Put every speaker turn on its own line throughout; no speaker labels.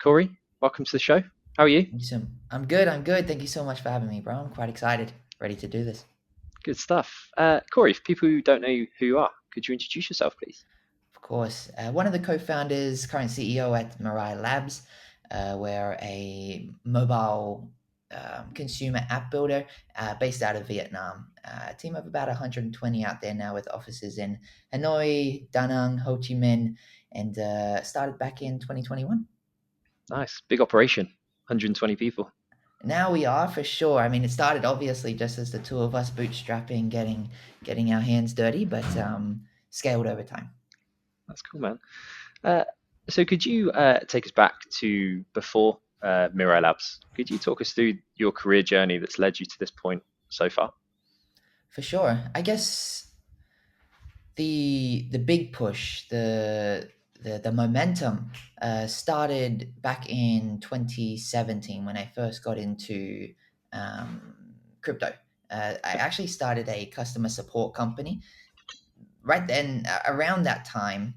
Corey, welcome to the show. How are you?
I'm good. I'm good. Thank you so much for having me, bro. I'm quite excited, ready to do this.
Good stuff. Corey, for people who don't know who you are, could you introduce yourself, please?
Of course, one of the co-founders, current CEO at Mirai Labs. We're a mobile consumer app builder based out of Vietnam. A team of about 120 out there now with offices in Hanoi, Da Nang, Ho Chi Minh, and started back in 2021.
Nice. Big operation, 120 people.
Now we are for sure. I mean, it started obviously just as the two of us bootstrapping, getting our hands dirty, but scaled over time.
That's cool, man. Uh, so could you take us back to before Mirai Labs? Could you talk us through your career journey that's led you to this point so far?
For sure. I guess the big push, the momentum started back in 2017 when I first got into um, crypto. I
Okay.
actually started a customer support company right then. Around that time,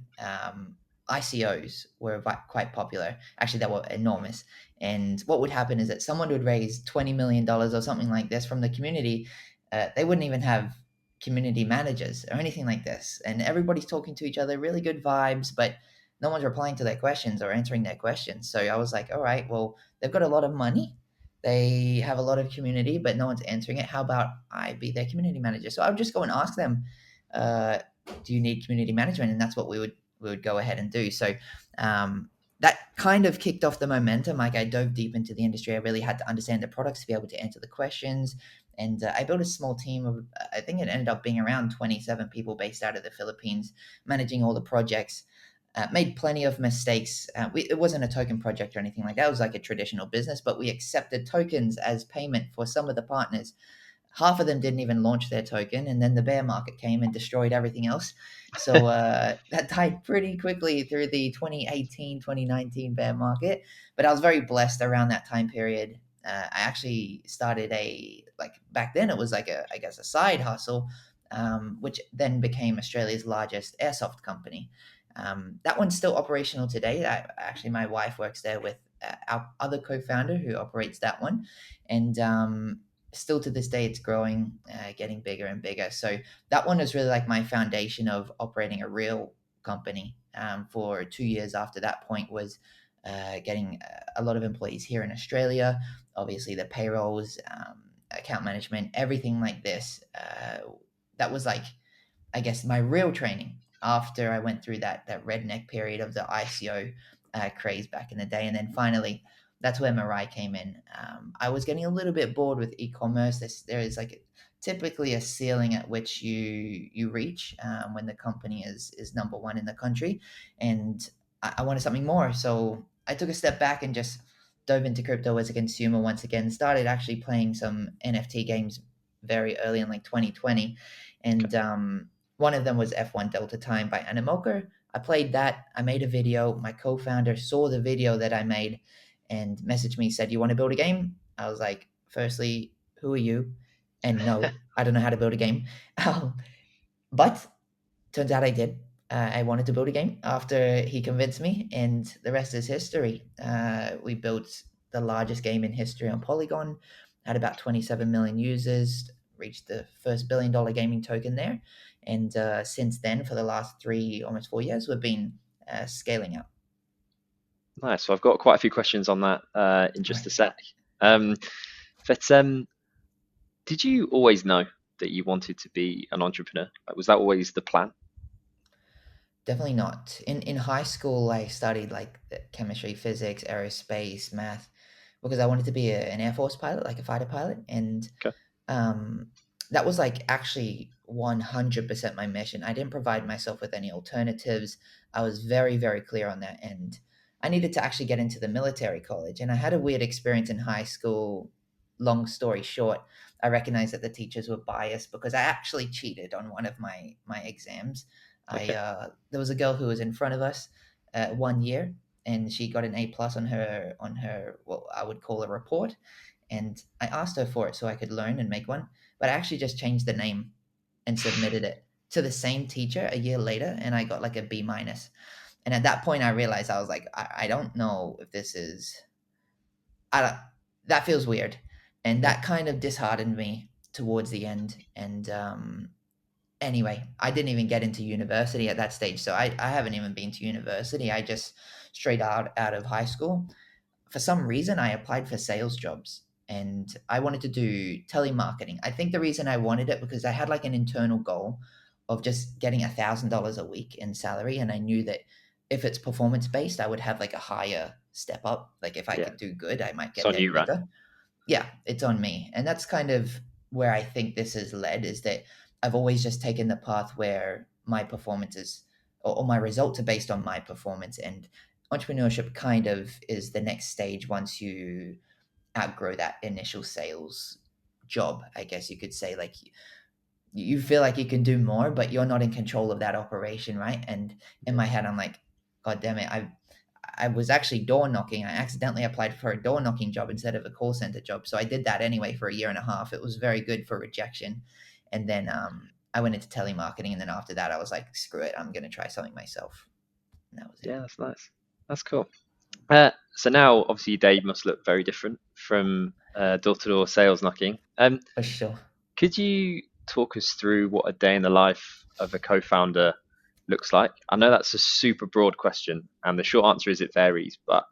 ICOs were quite popular. Actually, they were enormous. And what would happen is that someone would raise $20 million or something like this from the community. They wouldn't even have community managers or anything like this, and everybody's talking to each other, really good vibes, but no one's replying to their questions or answering their questions. So I was like, all right, well, they've got a lot of money, they have a lot of community, but no one's answering it. How about I be their community manager? So I would just go and ask them, uh, do you need community management? And that's what we would go ahead and do. So that kind of kicked off the momentum. Like, I dove deep into the industry. I really had to understand the products to be able to answer the questions. And I built a small team of, I think it ended up being around 27 people based out of the Philippines, managing all the projects. Made plenty of mistakes. It wasn't a token project or anything like that. It was like a traditional business, but we accepted tokens as payment for some of the partners. Half of them didn't even launch their token, and then the bear market came and destroyed everything else. So that died pretty quickly through the 2018, 2019 bear market. But I was very blessed around that time period. I actually started like back then it was like I guess a side hustle, which then became Australia's largest airsoft company. That one's still operational today. Actually, my wife works there with our other co-founder who operates that one, and still to this day it's growing, getting bigger and bigger. So that one is really like my foundation of operating a real company. For 2 years after that point was getting a lot of employees here in Australia, obviously the payrolls, account management, everything like this. That was like, I guess, my real training after I went through that redneck period of the ICO craze back in the day. And then finally, that's where Mirai came in. I was getting a little bit bored with e-commerce. There is like typically a ceiling at which you reach when the company is number one in the country, and I wanted something more. So I took a step back and just dove into crypto as a consumer once again. Started actually playing some NFT games very early in like 2020,
Okay.
and one of them was F1 Delta Time by Animoca. I played that. I made a video. My co-founder saw the video that I made and messaged me, said, "You want to build a game?" I was like, firstly, who are you? And no, I don't know how to build a game. Um, but turns out I did. I wanted to build a game after he convinced me, and the rest is history. We built the largest game in history on Polygon, had about 27 million users, reached the first $1 billion gaming token there. And since then, for the last almost 4 years, we've been scaling up.
Nice. So I've got quite a few questions on that in just
Right.
a sec. Um, but did you always know that you wanted to be an entrepreneur? Like, was that always the plan?
Definitely not. In high school, I studied like chemistry, physics, aerospace, math, because I wanted to be an Air Force pilot, like a fighter pilot, and
Okay.
um, that was like actually 100% my mission. I didn't provide myself with any alternatives. I was very, very clear on that, and I needed to actually get into the military college. And I had a weird experience in high school. Long story short, I recognized that the teachers were biased because I actually cheated on one of my exams. I
Okay.
There was a girl who was in front of us 1 year, and she got an A+ on her what I would call a report, and I asked her for it so I could learn and make one, but I actually just changed the name and submitted it to the same teacher a year later, and I got like a B minus. And at that point, I realized I was like, I don't know if this is, I don't, that feels weird. And
Yeah.
that kind of disheartened me towards the end. And anyway, I didn't even get into university at that stage. So I haven't even been to university. I just straight out of high school. For some reason, I applied for sales jobs and I wanted to do telemarketing. I think the reason I wanted it because I had like an internal goal of just getting $1,000 a week in salary. And I knew that if it's performance based, I would have like a higher step up. Like if I
Yeah.
could do good, I might
It's
get
on
there
you, right?
quicker. Yeah, it's on me. And that's kind of where I think this has led is that I've always just taken the path where my performances or my results are based on my performance. And entrepreneurship kind of is the next stage once you outgrow that initial sales job, I guess you could say. Like you feel like you can do more, but you're not in control of that operation, right? And in
Yeah.
my head, I'm like, God damn it, I was actually door knocking. I accidentally applied for a door knocking job instead of a call center job. So I did that anyway for a year and a half. It was very good for rejection. And then I went into telemarketing. And then after that, I was like, screw it. I'm going to try something myself. And that was it.
Yeah, that's nice. That's cool. So now, obviously, your day must look very different from door-to-door sales knocking.
For sure.
Could you talk us through what a day in the life of a co-founder looks like? I know that's a super broad question, and the short answer is it varies, but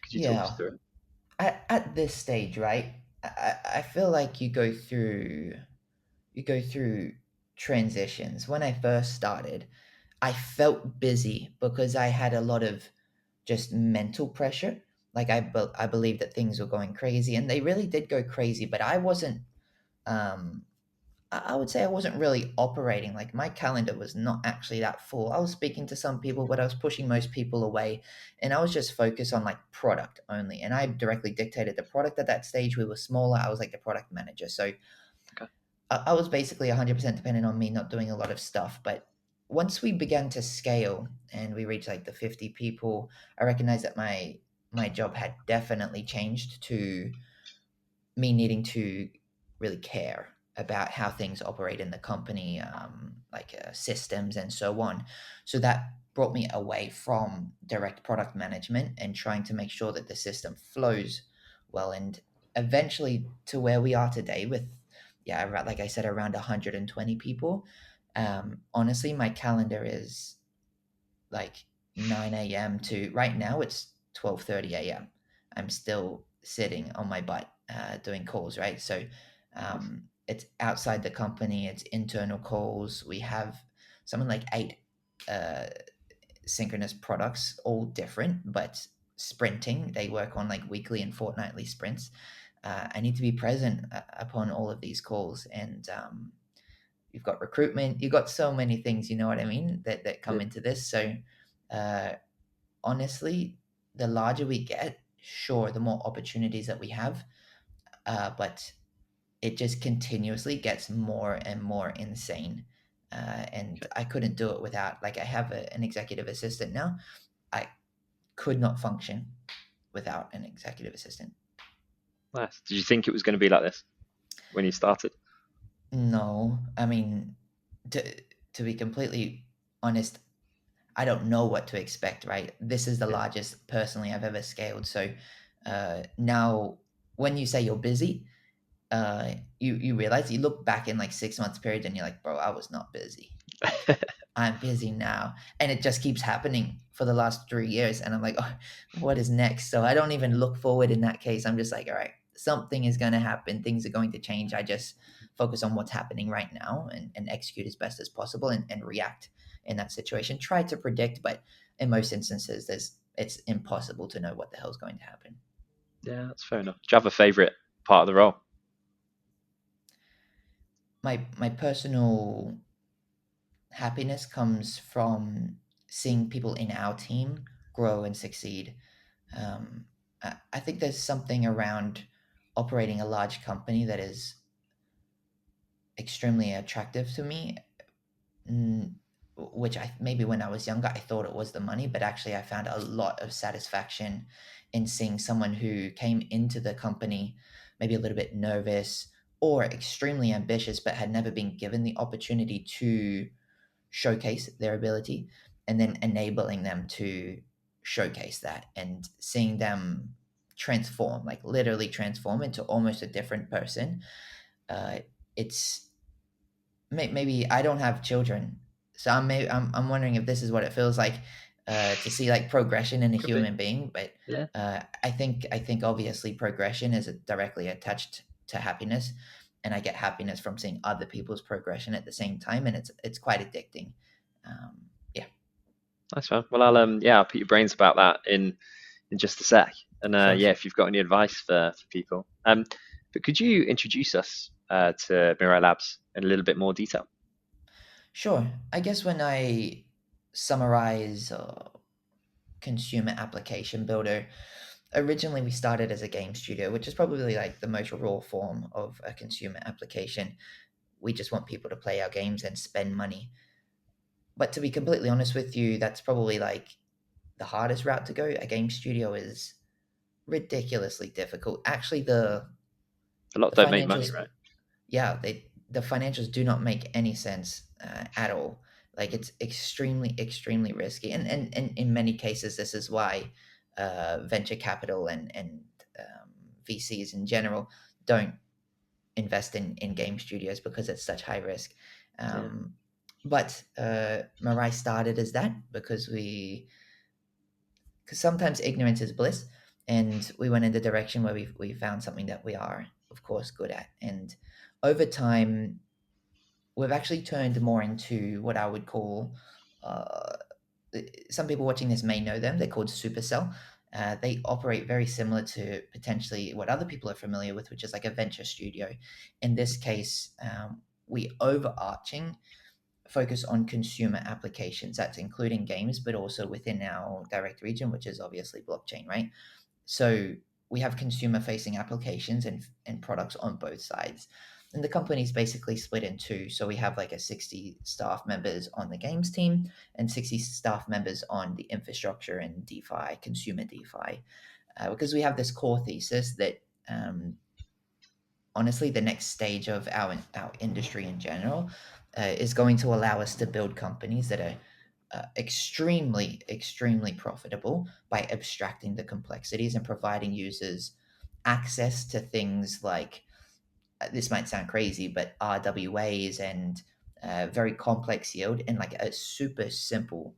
could you talk us
Yeah.
through it?
At this stage, right? I feel like you go through transitions. When I first started, I felt busy because I had a lot of just mental pressure. Like I believed that things were going crazy, and they really did go crazy. But I wasn't. Um, I would say I wasn't really operating. Like my calendar was not actually that full. I was speaking to some people, but I was pushing most people away, and I was just focused on like product only. And I directly dictated the product at that stage. We were smaller. I was like the product manager, so
Okay.
I was basically 100% dependent on me not doing a lot of stuff. But once we began to scale and we reached like the 50 people, I recognized that my job had definitely changed to me needing to really care about how things operate in the company, like systems and so on. So that brought me away from direct product management and trying to make sure that the system flows well, and eventually to where we are today with, yeah, like I said, around 120 people. Honestly, my calendar is like 9 a.m. to right now it's 12:30 a.m. I'm still sitting on my butt doing calls, right? So
Nice.
it's outside the company, it's internal calls. We have something like eight uh, synchronous products, all different, but sprinting. They work on like weekly and fortnightly sprints. I need to be present upon all of these calls, and you've got recruitment, you've got so many things, you know what I mean, that come
Yeah.
into this. So uh, honestly, the larger we get, sure, the more opportunities that we have, but it just continuously gets more and more insane. And
Okay.
I couldn't do it without, like, I have an executive assistant now. I could not function without an executive assistant.
Nice. Did you think it was going to be like this when you started?
No, I mean, to to be completely honest, I don't know what to expect, right? This is the
Yeah.
largest personally I've ever scaled. So now, when you say you're busy, you realize you look back in like 6 months period and you're like, bro, I was not busy. I'm busy now, and it just keeps happening for the last 3 years. And I'm like, oh, what is next? So I don't even look forward in that case. I'm just like, all right, something is going to happen. Things are going to change. I just focus on what's happening right now and execute as best as possible and react in that situation. Try to predict, but in most instances, it's impossible to know what the hell's going to happen.
Yeah, that's fair enough. Do you have a favorite part of the role?
My personal happiness comes from seeing people in our team grow and succeed. I think there's something around operating a large company that is extremely attractive to me. mm, which I maybe when I was younger I thought it was the money, but actually I found a lot of satisfaction in seeing someone who came into the company maybe a little bit nervous or extremely ambitious but had never been given the opportunity to showcase their ability. and then enabling them to showcase that and seeing them transform, like literally transform into almost a different person. It's maybe I don't have children, so I'm wondering if this is what it feels like to see like progression in a
Could be.
human being. But
Yeah.
I think obviously progression is directly attached to happiness, and I get happiness from seeing other people's progression at the same time, and it's quite addicting. Yeah.
Nice one. Well, I'll pick your brains about that in just a sec. And
Sure.
yeah, if you've got any advice for people. But could you introduce us to Mirai Labs in a little bit more detail?
Sure. I guess when I summarize consumer application builder, originally we started as a game studio, which is probably like the most raw form of a consumer application. We just want people to play our games and spend money. But to be completely honest with you, that's probably like the hardest route to go. A game studio is ridiculously difficult. Actually,
A lot
the
don't make money,
financials,
right?
yeah, the financials do not make any sense at all. Like it's extremely risky, and in many cases, this is why venture capital and VCs in general don't invest in game studios because it's such high risk.
Yeah.
But Mirai started as that because sometimes ignorance is bliss, and we went in the direction where we found something that we are, of course, good at, and over time we've actually turned more into what I would call. Uh, some people watching this may know them. They're called Supercell. They operate very similar to potentially what other people are familiar with, which is like a venture studio. In this case, we overarching focus on consumer applications. That's including games, but also within our direct region, which is obviously blockchain, right? So we have consumer facing applications and products on both sides. And the company's basically split in two. So we have like a 60 staff members on the games team and 60 staff members on the infrastructure and DeFi, consumer DeFi. Because we have this core thesis that honestly, the next stage of our industry in general is going to allow us to build companies that are extremely profitable by abstracting the complexities and providing users access to things like this might sound crazy, but RWAs and very complex yield and like a super simple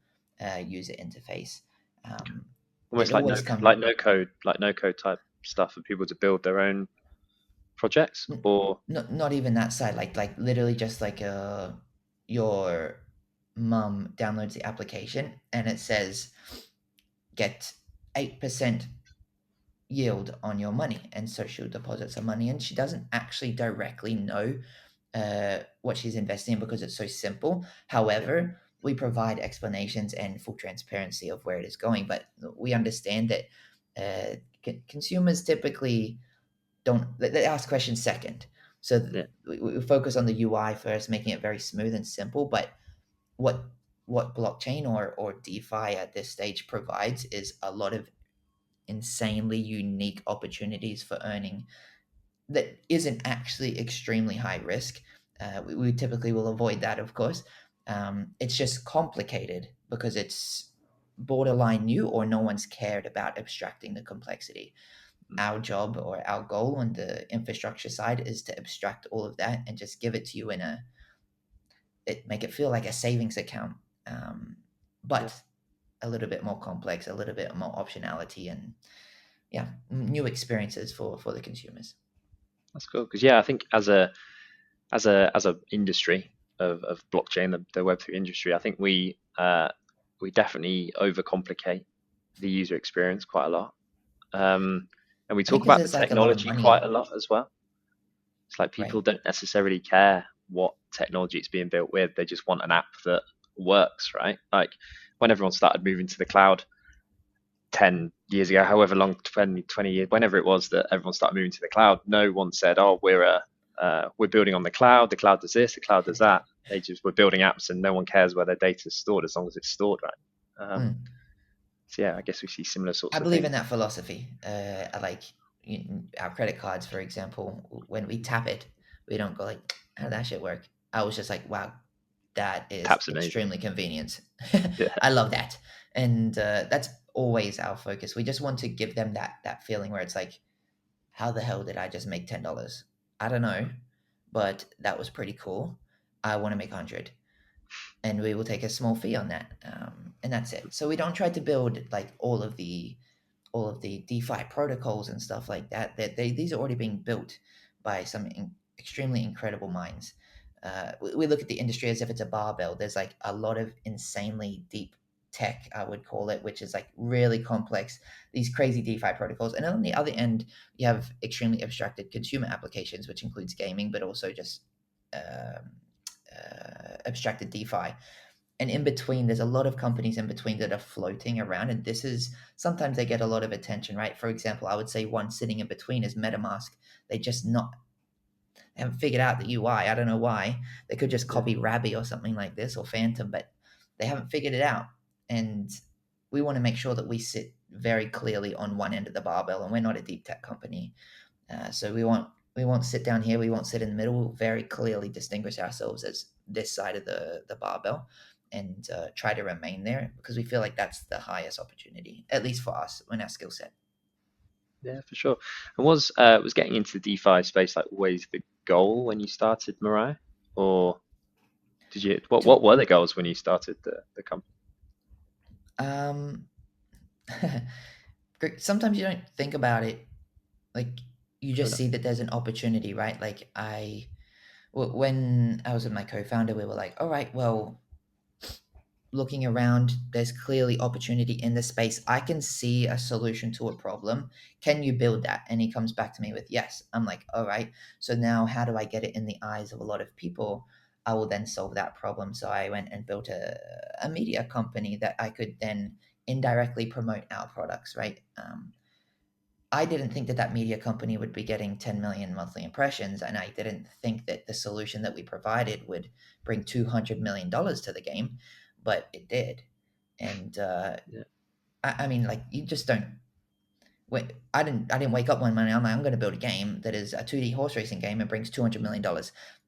user interface. Um, it
Almost
always comes
like no code type stuff for people to build their own projects or
not even that side, like literally just like your mum downloads the application and it says get 8% yield on your money, and so she'll deposit some money and she doesn't actually directly know what she's investing in because it's so simple.
yeah,
However, we provide explanations and full transparency of where it is going, but we understand that consumers typically don't they ask questions second. So
yeah,
we focus on the UI first, making it very smooth and simple. But what what blockchain or DeFi at this stage provides is a lot of insanely unique opportunities for earning that isn't actually extremely high risk. We typically will avoid that, of course. It's just complicated because it's borderline new or no one's cared about abstracting the complexity. Our job or our goal on the infrastructure side is to abstract all of that and just give it to you make it feel like a savings account,
yeah.
but a little bit more complex, a little bit more optionality, and yeah, new experiences for the consumers.
That's cool. Because yeah, I think as a industry of blockchain, the Web3 industry, I think we definitely overcomplicate the user experience quite a lot. And we
I think
talk
because
about the
it's like a lot of
technology quite
money,
a lot as well. It's like
right?
people don't necessarily care what technology it's being built with. They just want an app that works, right? Like when everyone started moving to the cloud 10 years ago, however long, 20 years, whenever it was that everyone started moving to the cloud, no one said, oh, we're building on the cloud does this, the cloud does that. They just were building apps and no one cares where their data is stored as long as it's stored, right?
Mm.
So yeah, I guess we see similar
I
sorts of
believe
things.
in that philosophy. I like our credit cards, for example. When we tap it, we don't go like, "How did that shit work?" I was just like, "Wow, that is
Tap's amazing.
extremely convenient.
Yeah,
I love that, and that's always our focus. We just want to give them that feeling where it's like, how the hell did I just make $10? I don't know, but that was pretty cool. I want to make 100, and we will take a small fee on that, and that's it. So we don't try to build like all of the DeFi protocols and stuff like that. That these are already being built by some extremely incredible minds. We look at the industry as if it's a barbell. There's like a lot of insanely deep tech, I would call it, which is like really complex. These crazy DeFi protocols, and on the other end, you have extremely abstracted consumer applications, which includes gaming, but also just um, abstracted DeFi, and in between there's a lot of companies in between that are floating around, and this is sometimes they get a lot of attention, right? For example, I would say one sitting in between is MetaMask. They just not haven't figured out the UI. I don't know why. They could just
yeah,
copy Rabby or something like this, or Phantom, but they haven't figured it out. And we want to make sure that we sit very clearly on one end of the barbell, and we're not a deep tech company. So we won't sit down here. We won't sit in the middle. We'll very clearly distinguish ourselves as this side of the barbell, and try to remain there because we feel like that's the highest opportunity, at least for us, in our skill set.
yeah, for sure. And was getting into the DeFi space like always the goal when you started Mirai, or did you
To
what were the goals when you started the company?
um, sometimes you don't think about it. Like you
Fair
just
enough.
see that there's an opportunity, right? Like when I was with my co-founder, we were like, all right, well, looking around, there's clearly opportunity in the space. I can see a solution to a problem. Can you build that? And he comes back to me with yes. I'm like, all right. So now how do I get it in the eyes of a lot of people? I will then solve that problem. So I went and built a media company that I could then indirectly promote our products, right? I didn't think that media company would be getting 10 million monthly impressions, and I didn't think that the solution that we provided would bring $200 million to the game, but it did. And
Yeah.
I mean, like you just don't. Wait, I didn't wake up one morning. I'm like, I'm going to build a game that is a 2D horse racing game and brings $200 million.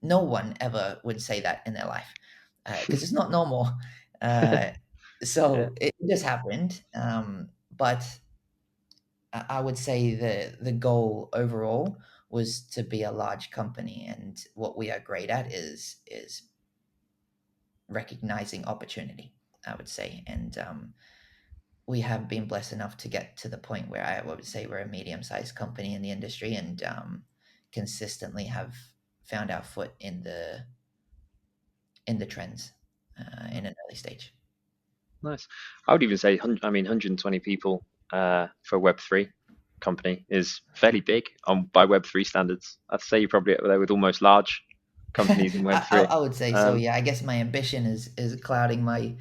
No one ever would say that in their life because it's not normal. Uh,
Yeah.
so it just happened. But I would say the goal overall was to be a large company, and what we are great at is recognizing opportunity. I would say, and we have been blessed enough to get to the point where I would say we're a medium sized company in the industry, and consistently have found our foot in the trends in an early stage.
Nice. I would even say, I mean, 120 people for a Web3 company is fairly big by Web3 standards. I'd say you're probably up there with almost large companies in Web3.
I would say so.
Um,
Yeah, I guess my ambition is clouding my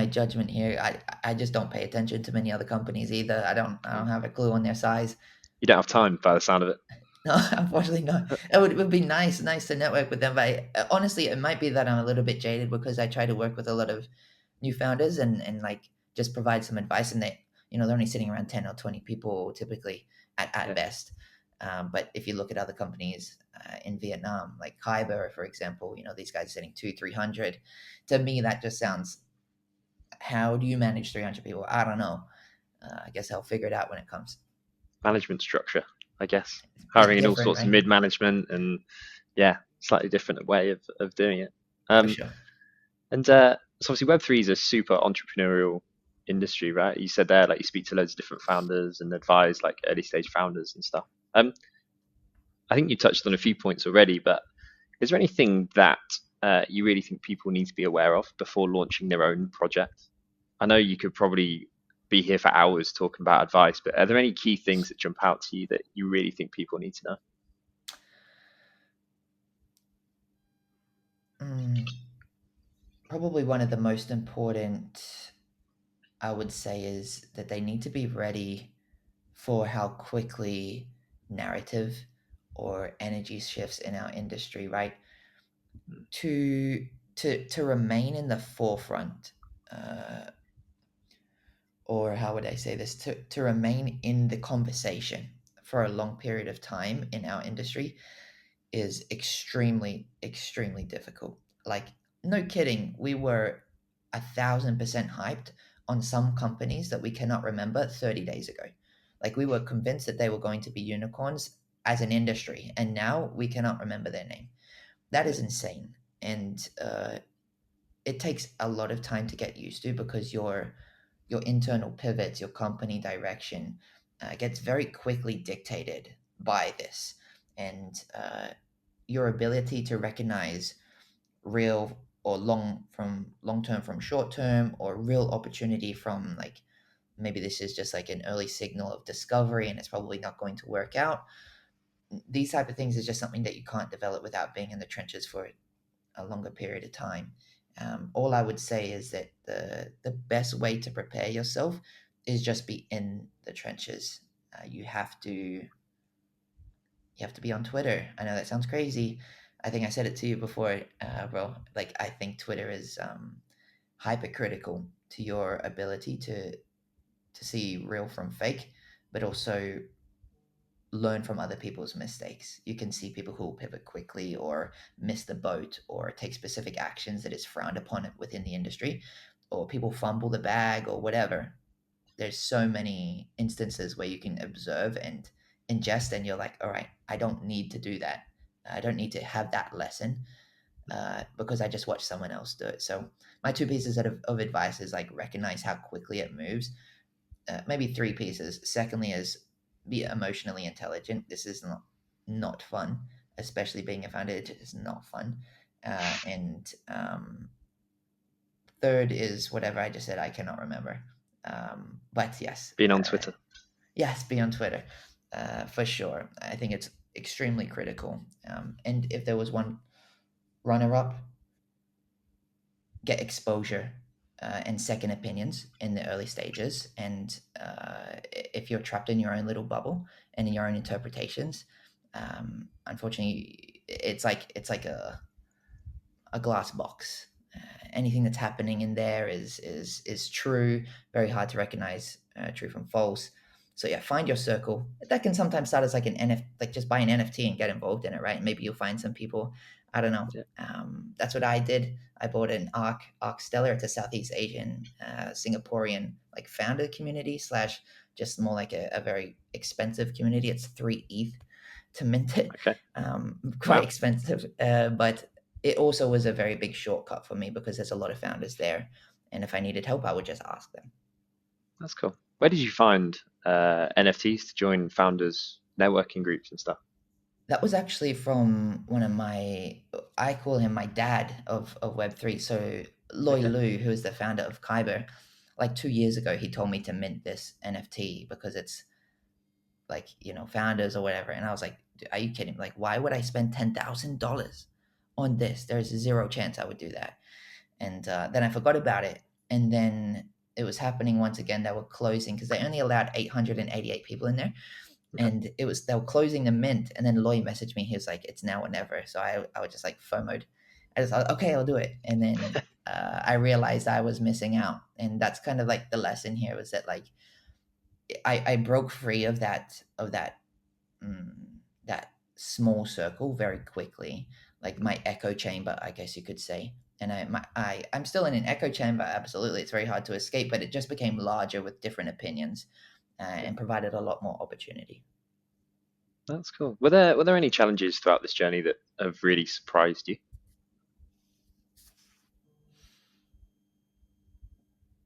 judgment here. I just don't pay attention to many other companies either. I don't have a clue on their size.
you don't have time by the sound of it.
No, unfortunately not. It would be nice to network with them. But honestly, it might be that I'm a little bit jaded because I try to work with a lot of new founders and like just provide some advice, and they're only sitting around 10 or 20 people typically at
Yeah,
best. But if you look at other companies in Vietnam, like Kyber, for example, these guys are sitting 300. To me, that just sounds. How do you manage 300 people? I don't know. I guess I'll figure it out when it comes.
management structure, I guess.
Bit
Hiring in all
different,
sorts of
right?
mid-management and yeah, slightly different way of doing it.
For
Um,
sure.
and so obviously Web3 is a super entrepreneurial industry, right? You said there, like you speak to loads of different founders and advise like early stage founders and stuff. I think you touched on a few points already, but is there anything that you really think people need to be aware of before launching their own project? I know you could probably be here for hours talking about advice, but are there any key things that jump out to you that you really think people need to know?
Mm, Probably one of the most important, I would say, is that they need to be ready for how quickly narrative or energy shifts in our industry, right? To remain in the forefront, uh, or how would I say this? To remain in the conversation for a long period of time in our industry is extremely, extremely difficult. Like no kidding, we were 1,000% hyped on some companies that we cannot remember 30 days ago. Like we were convinced that they were going to be unicorns as an industry, and now we cannot remember their name. That
Yeah.
is insane. And it takes a lot of time to get used to because your internal pivots, your company direction gets very quickly dictated by this. And your ability to recognize real or long term from short term, or real opportunity from like maybe this is just like an early signal of discovery and it's probably not going to work out. These type of things is just something that you can't develop without being in the trenches for a longer period of time. All I would say is that the best way to prepare yourself is just be in the trenches. You have to be on Twitter. I know that sounds crazy. I think I said it to you before, bro. Like I think Twitter is hypercritical to your ability to see real from fake, but also learn from other people's mistakes. You can see people who will pivot quickly or miss the boat or take specific actions that is frowned upon within the industry, or people fumble the bag or whatever. There's so many instances where you can observe and ingest, and you're like, all right, I don't need to do that. I don't need to have that lesson because I just watched someone else do it. So my two pieces of advice is like recognize how quickly it moves. Maybe three pieces. Secondly is be emotionally intelligent. This is not fun, especially being a founder. It is not fun. And third is whatever I just said. I cannot remember. But yes,
Being on Twitter.
yes, be on Twitter for sure. I think it's extremely critical. And if there was one runner up, get exposure and second opinions in the early stages. And if you're trapped in your own little bubble and in your own interpretations, unfortunately, it's like a glass box. Anything that's happening in there is true. Very hard to recognize true from false. So yeah, find your circle. That can sometimes start as like an NFT, like just buy an NFT and get involved in it, right? Maybe you'll find some people. I don't know.
Yeah.
That's what I did. I bought an Arc Stellar. It's a Southeast Asian, Singaporean like founder community slash just more like a very expensive community. It's 3 ETH to mint it.
Okay.
Quite
Wow.
expensive, but it also was a very big shortcut for me because there's a lot of founders there, and if I needed help, I would just ask them.
That's cool. Where did you find NFTs to join founders networking groups and stuff?
That was actually from one of I call him my dad of Web3. So Loy
Okay.
Lu, who is the founder of Kyber, like 2 years ago, he told me to mint this NFT because it's like, founders or whatever. And I was like, are you kidding? Like, why would I spend $10,000 on this? There's zero chance I would do that. And then I forgot about it. And then it was happening once again. They were closing because they only allowed 888 people in there.
Okay.
And they were closing the mint. And then Loy messaged me. He was like, it's now or never. So I was just like FOMO'd. I just thought, okay, I'll do it. And then I realized I was missing out. And that's kind of like the lesson here was that like I broke free mm, that small circle very quickly, like my echo chamber, I guess you could say. And I'm still in an echo chamber. Absolutely, it's very hard to escape, but it just became larger with different opinions,
Yeah.
and provided a lot more opportunity.
That's cool. Were there any challenges throughout this journey that have really surprised you?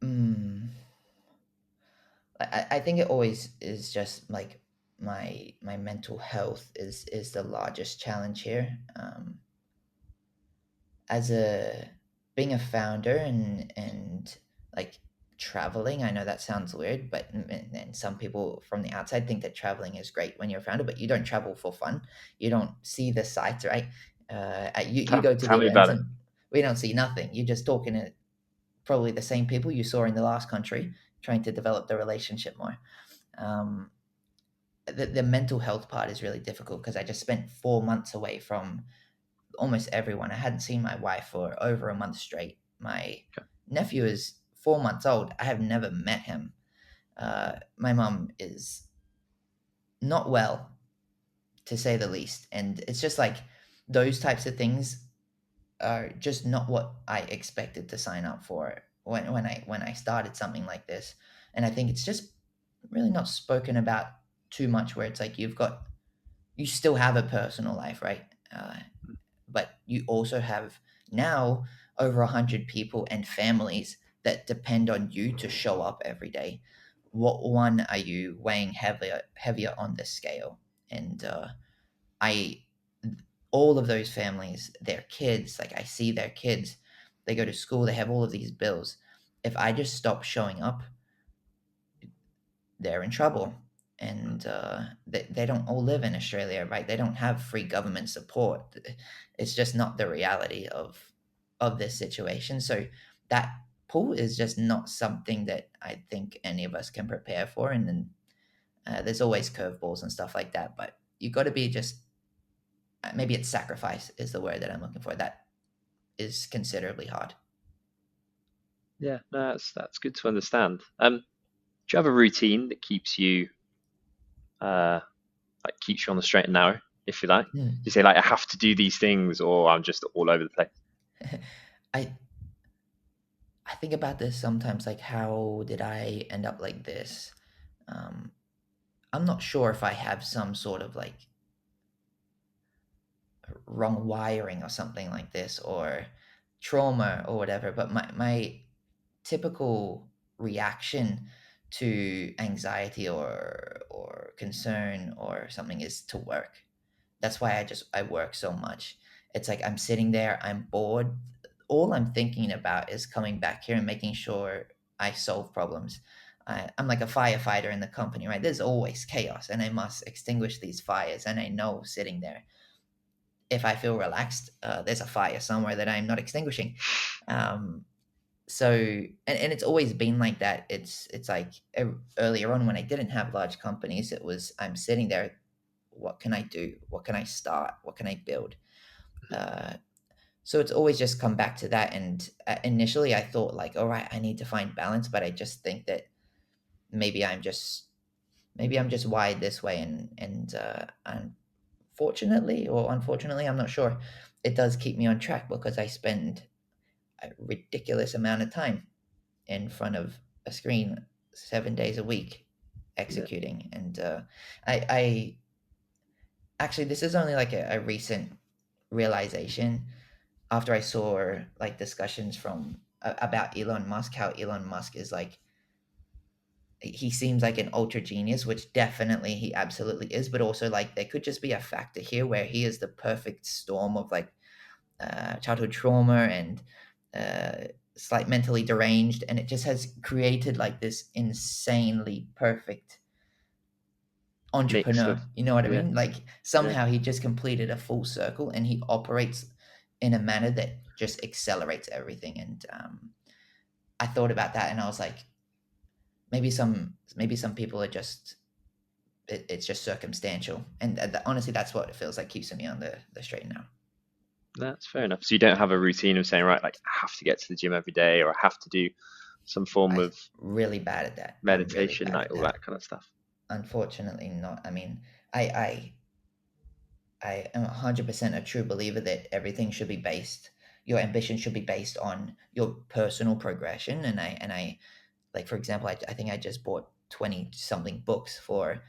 Mm, I think it always is just like my mental health is the largest challenge here. As a being a founder and like traveling, I know that sounds weird, but and some people from the outside think that traveling is great when you're a founder, but you don't travel for fun. You don't see the sights, right? You
Tell,
go to the
tell me
events
about it.
and we don't see nothing. You're just talking to probably the same people you saw in the last country, trying to develop the relationship more. um, the mental health part is really difficult because I just spent 4 months away from almost everyone. I hadn't seen my wife for over a month straight. My
Okay.
nephew is 4 months old. I have never met him. My mom is not well, to say the least. And it's just like those types of things are just not what I expected to sign up for when I started something like this. And I think it's just really not spoken about too much. Where it's like you still have a personal life, right? But you also have now over 100 people and families that depend on you to show up every day. What one are you weighing heavier on this scale? And I all of those families, their kids, like I see their kids, they go to school, they have all of these bills. If I just stop showing up, they're in trouble. And they don't all live in Australia, right? They don't have free government support. It's just not the reality of this situation. So that pool is just not something that I think any of us can prepare for. And then there's always curveballs and stuff like that. But you got to be just maybe it's sacrifice is the word that I'm looking for. That is considerably hard.
Yeah, no, that's good to understand. Do you have a routine that keeps you like keeps you on the straight and narrow, if you like?
Hmm.
You say like I have to do these things, or I'm just all over the place.
I I think about this sometimes, like how did I end up like this? Um, I'm not sure if I have some sort of like wrong wiring or something like this, or trauma or whatever, but my typical reaction to anxiety or concern or something is to work. That's why I work so much. It's like I'm sitting there, I'm bored. All I'm thinking about is coming back here and making sure I solve problems. I'm like a firefighter in the company, right? There's always chaos, and I must extinguish these fires. And I know sitting there, if I feel relaxed, there's a fire somewhere that I'm not extinguishing. Um, so and it's always been like that. It's like earlier on when I didn't have large companies, it was I'm sitting there, what can I do, what can I start, what can I build? uh, so it's always just come back to that. And initially I thought like, all right, I need to find balance, but I just think that maybe I'm just wired this way. And unfortunately or unfortunately, I'm not sure, it does keep me on track because I spend a ridiculous amount of time in front of a screen 7 days a week
Yeah,
executing. And I actually, this is only like a recent realization after I saw like discussions from about Elon Musk, how Elon Musk is like, he seems like an ultra genius, which definitely he absolutely is, but also like there could just be a factor here where he is the perfect storm of like childhood trauma and slight mentally deranged, and it just has created like this insanely perfect
mix of
entrepreneur. You know what I
yeah,
mean? Like
yeah.
somehow he just completed a full circle, and he operates in a manner that just accelerates everything. And I thought about that, and I was like, maybe some people are just it's just circumstantial, and honestly, that's what it feels like keeps me on the straight and narrow.
That's fair enough. So you don't have a routine of saying, right, like I have to get to the gym every day, or I have to do some form
I'm
of
really bad at that. I'm really
meditation,
bad
like
at
all
that.
that kind of stuff.
Unfortunately, not. I mean, I I am 100% a true believer that everything should be based. Your ambition should be based on your personal progression. And I like, for example, I think I just bought 20 something books for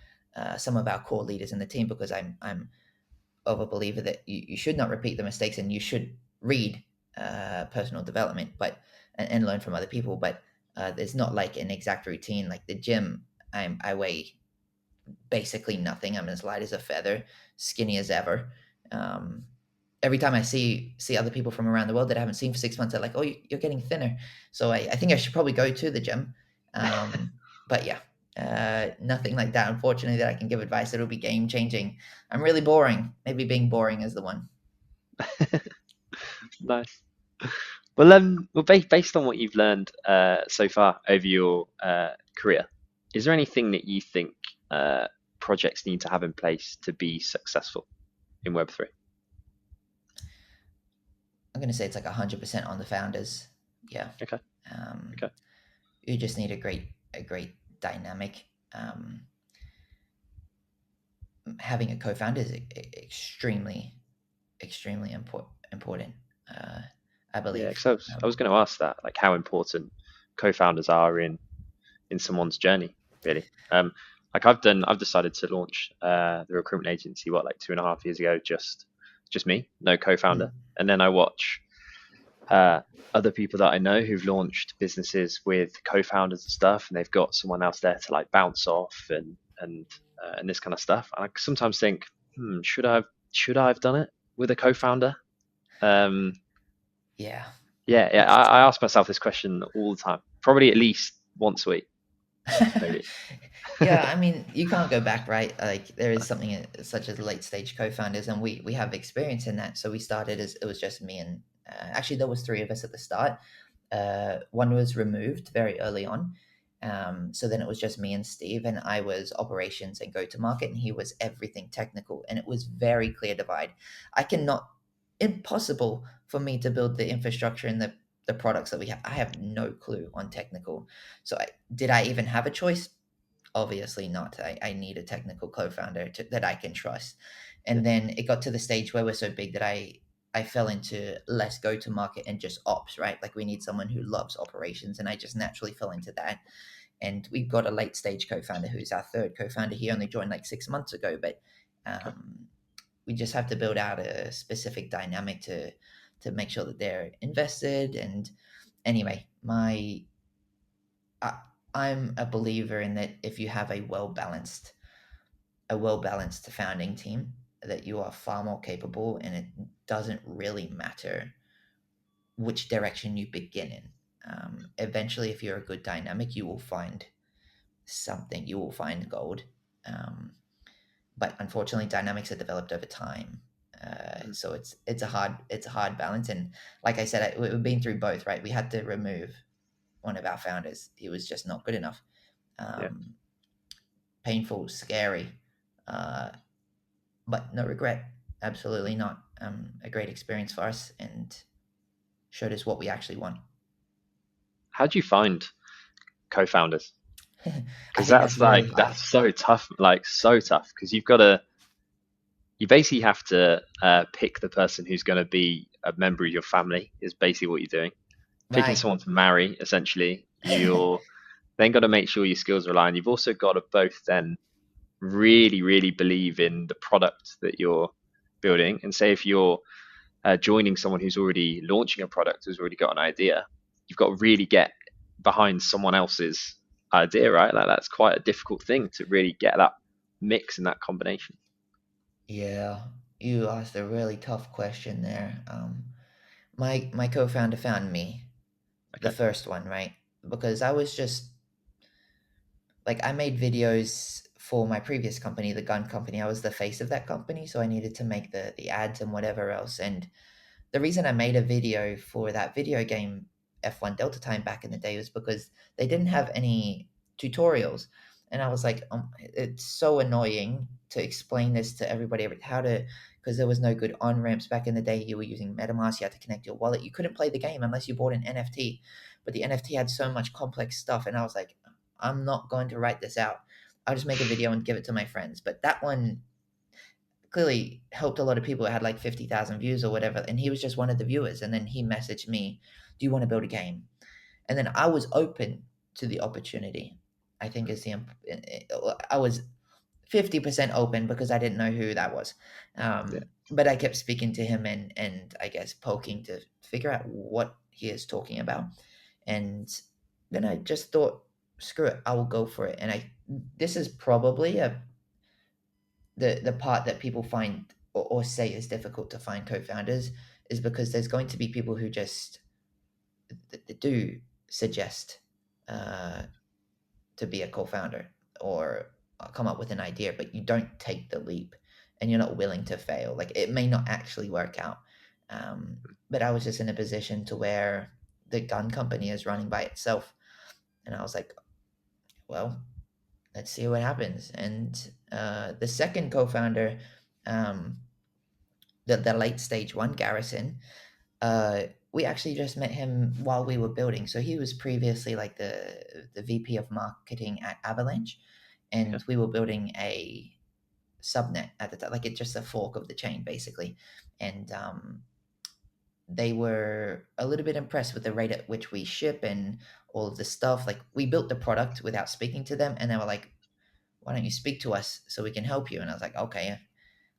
some of our core leaders in the team because I'm of a believer that you should not repeat the mistakes, and you should read personal development, and learn from other people. But there's not like an exact routine. Like the gym, I weigh basically nothing. I'm as light as a feather, skinny as ever. Um, every time I see other people from around the world that I haven't seen for 6 months, they're like, "Oh, you're getting thinner." So I think I should probably go to the gym. Um, but yeah, nothing like that. Unfortunately, that I can give advice that'll be game changing. I'm really boring. Maybe being boring is the one.
Nice. Well, based on what you've learned so far over your career, is there anything that you think projects need to have in place to be successful in Web3?
I'm gonna say it's like 100% on the founders. Yeah,
Okay,
um,
okay,
you just need a great dynamic. Um, Having a co-founder is extremely important. I
Yeah,
believe.
because I was going to ask that, like how important co-founders are in someone's journey, really. Like I've decided to launch the recruitment agency like 2.5 years ago, just me, no co-founder,
Mm.
and then I watch uh, other people that I know who've launched businesses with co-founders and stuff, and they've got someone else there to like bounce off and this kind of stuff. And I sometimes think, should I have done it with a co-founder? Um,
Yeah.
yeah,
It's
I ask myself this question all the time, probably at least once a week, maybe.
Yeah, I mean, you can't go back, right? Like there is something such as late stage co-founders, and we have experience in that. So we started as it was just me and actually there was three of us at the start. One was removed very early on, so then it was just me and Steve, and I was operations and go to market, and he was everything technical, and it was very clear divide. I cannot, impossible for me to build the infrastructure and the products that we have. I have no clue on technical. So did I even have a choice? Obviously not. I need a technical co-founder that I can trust.
Yeah,
And then it got to the stage where we're so big that I fell into less go to market and just ops, right? Like we need someone who loves operations, and I just naturally fell into that. And we've got a late stage co-founder who's our third co-founder. He only joined like 6 months ago, but
okay.
we just have to build out a specific dynamic to make sure that they're invested. And anyway, I, I'm a believer in that if you have a well balanced founding team, that you are far more capable, and it doesn't really matter which direction you begin in. Eventually, if you're a good dynamic, you will find something. You will find gold. Um, but unfortunately, dynamics are developed over time.
Mm,
So it's a hard balance. And like I said, we've been through both, right? We had to remove one of our founders. He was just not good enough.
yeah.
Um, Painful, scary, uh, but no regret. Absolutely not. A great experience for us and showed us what we actually want.
How do you find co-founders?
I
Because
think that's very hard.
that's so tough, like so tough. Because you basically have to pick the person who's going to be a member of your family. Is basically what you're doing. Picking
Right.
someone to marry, essentially. You're then got to make sure your skills are aligned. You've also got to both then really, really believe in the product that you're building. And say if you're joining someone who's already launching a product, who's already got an idea, you've got to really get behind someone else's idea, right? Like that's quite a difficult thing to really get that mix and that combination.
Yeah, you asked a really tough question there. My co-founder found me, the
Okay.
first one, right? Because I was just like I made videos for my previous company, the gun company. I was the face of that company, so I needed to make the ads and whatever else. And the reason I made a video for that video game F1 Delta Time back in the day was because they didn't have any tutorials. And I was like, it's so annoying to explain this to everybody, how to, because there was no good on ramps back in the day. You were using MetaMask, you had to connect your wallet. You couldn't play the game unless you bought an NFT. But the NFT had so much complex stuff. And I was like, I'm not going to write this out. I'll just make a video and give it to my friends. But that one clearly helped a lot of people. It had like 50,000 views or whatever. And he was just one of the viewers. And then he messaged me, do you want to build a game? And then I was open to the opportunity. I think is I was 50% open because I didn't know who that was.
Yeah.
But I kept speaking to him and I guess poking to figure out what he is talking about. And then I just thought, screw it, I will go for it. And this is probably the part that people find or say is difficult to find co-founders is because there's going to be people who just do suggest uh, to be a co-founder or come up with an idea, but you don't take the leap and you're not willing to fail. Like it may not actually work out. Um, but I was just in a position to where the gun company is running by itself, and I was like, well, let's see what happens. And the second co-founder, um, the late stage one, Garrison, we actually just met him while we were building. So he was previously like the VP of marketing at Avalanche,
Okay.
and we were building a subnet at the time, like it's just a fork of the chain basically. And they were a little bit impressed with the rate at which we ship and all of the stuff. Like, we built the product without speaking to them, and they were like, "Why don't you speak to us so we can help you?" And I was like, "Okay,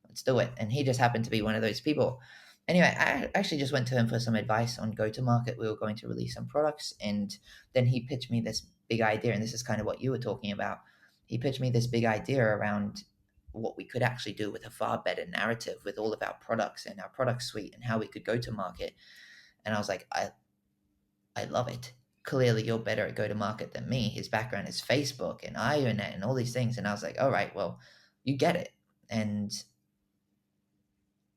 let's do it." And he just happened to be one of those people. Anyway, I actually just went to him for some advice on go to market. We were going to release some products, and then he pitched me this big idea. And this is kind of what you were talking about. He pitched me this big idea around what we could actually do with a far better narrative with all of our products and our product suite and how we could go to market. And I was like, I love it. Clearly, you're better at go to market than me. His background is Facebook and IONET and all these things. And I was like, all right, well, you get it. And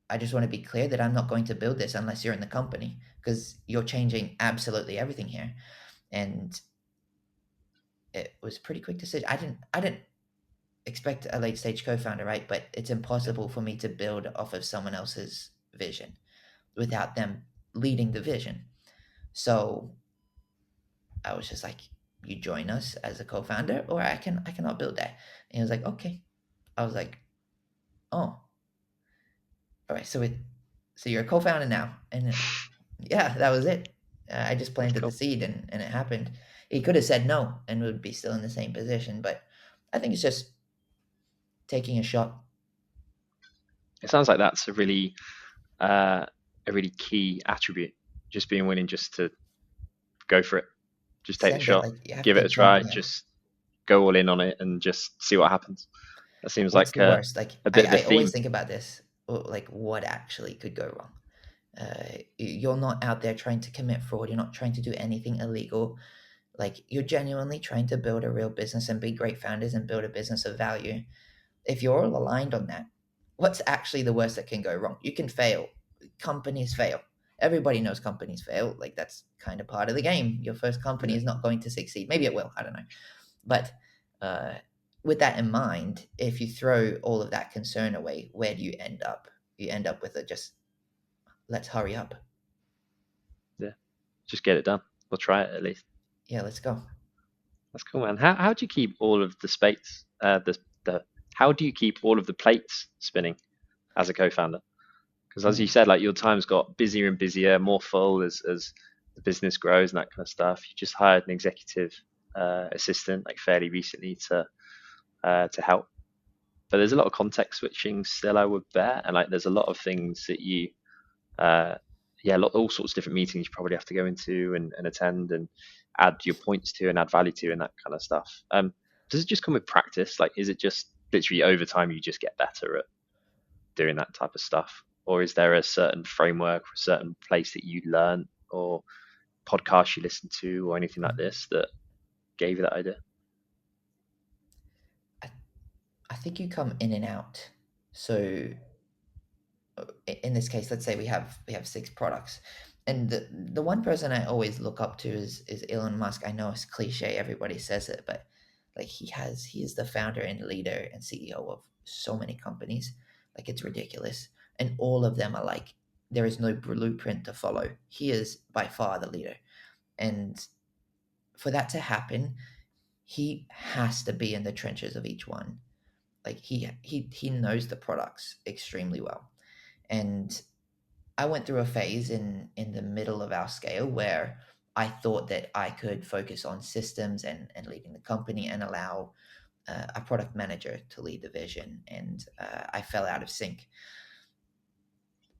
I just want to be clear that I'm not going to build this unless you're in the company, because you're changing absolutely everything here. And it was a pretty quick decision. I didn't expect a late stage co-founder, right? But it's impossible for me to build off of someone else's vision without them leading the vision. So I was just like, you join us as a co-founder, or I cannot build that. And he was like, okay. I was like, oh, all right. So you're a co-founder now, and yeah, that was it. I just
That's
planted the
cool.
seed, and it happened. He could have said no and would be still in the same position, but I think it's just taking a shot.
It sounds like that's uh, a really key attribute. Just being willing just to go for it, just take the
Send it,
shot,
like, you have
give
to
it a
jump
try,
in.
just go all in on it, and just see what happens. That seems
What's
like
the worst? Like,
a bit of a
I always
theme.
think about this, like, what actually could go wrong. You're not out there trying to commit fraud. You're not trying to do anything illegal. Like, you're genuinely trying to build a real business and be great founders and build a business of value. If you're all aligned on that, what's actually the worst that can go wrong? You can fail. Companies fail. Everybody knows companies fail. Like, that's kind of part of the game. Your first company
Yeah.
is not going to succeed. Maybe it will. I don't know. But uh, with that in mind, if you throw all of that concern away, where do you end up? You end up with a just, let's hurry up.
Yeah, just get it done. We'll try it at least.
Yeah, let's go.
That's cool, man. How do you keep all of the space, the how do you keep all of the plates spinning as a co-founder? Because as you
Ooh.
said, like your time's got busier and busier, more full as the business grows and that kind of stuff. You just hired an executive assistant like fairly recently to help, but there's a lot of context switching still, I would bet, and like there's a lot of things that you uh, yeah, all sorts of different meetings you probably have to go into and attend and add your points to and add value to and that kind of stuff. Does it just come with practice? Like, is it just literally over time you just get better at doing that type of stuff? Or is there a certain framework or a certain place that you learn or podcast you listen to or anything like this that gave you that idea?
I, I think you come in and out. So in this case, let's say we have 6 products, and the one person I always look up to is Elon Musk. I know it's cliche, everybody says it, but like, he is the founder and leader and CEO of so many companies. Like, it's ridiculous, and all of them are like, there is no blueprint to follow. He is by far the leader, and for that to happen, he has to be in the trenches of each one. Like, he knows the products extremely well. And I went through a phase in the middle of our scale where I thought that I could focus on systems and leading the company and allow a product manager to lead the vision. And I fell out of sync.